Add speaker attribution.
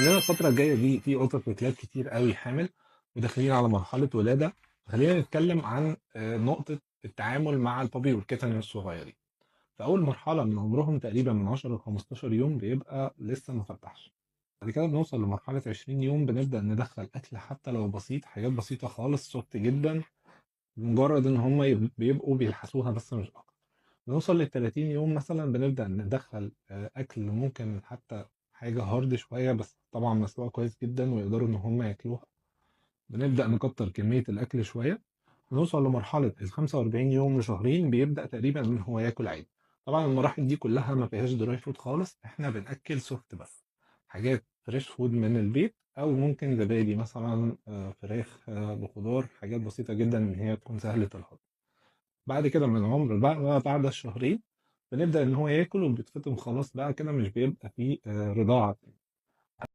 Speaker 1: عندنا الفترة الجاية دي في قطط وكلاب كتير قوي حامل وداخلين على مرحلة ولادة. خلينا نتكلم عن نقطة التعامل مع البابي والكيتن الصغيرين. في أول مرحلة من عمرهم تقريبا من 10 ل 15 يوم بيبقى لسه ما فتحش. بعد كده بنوصل لمرحلة 20 يوم بنبدأ ندخل أكل حتى لو بسيط، حاجات بسيطة خالص سوفت جدا، مجرد إن هم بيبقوا بيلحسوها بس مش أكتر. نوصل لل30 يوم مثلا بنبدأ ندخل أكل، ممكن حتى حاجة هارد شوية بس طبعا مسلوقة كويس جدا ويقدروا إن هم ياكلوها. بنبدأ نكتر كمية الأكل شوية. نوصل لمرحلة ال45 يوم لشهرين بيبدأ تقريبا إن هو ياكل عادي. طبعا المراحل دي كلها ما فيهاش دراي فود خالص، إحنا بنأكل سوفت بس، حاجات فريش فود من البيت أو ممكن زبادي مثلا، فراخ، بخضار، حاجات بسيطة جدا إن هي تكون سهلة الهضم. بعد كده من العمر بقى بعد الشهرين بنبدأ إن هو ياكل وبيتفطم خلاص، بقى كده مش بيبقى فيه رضاعة.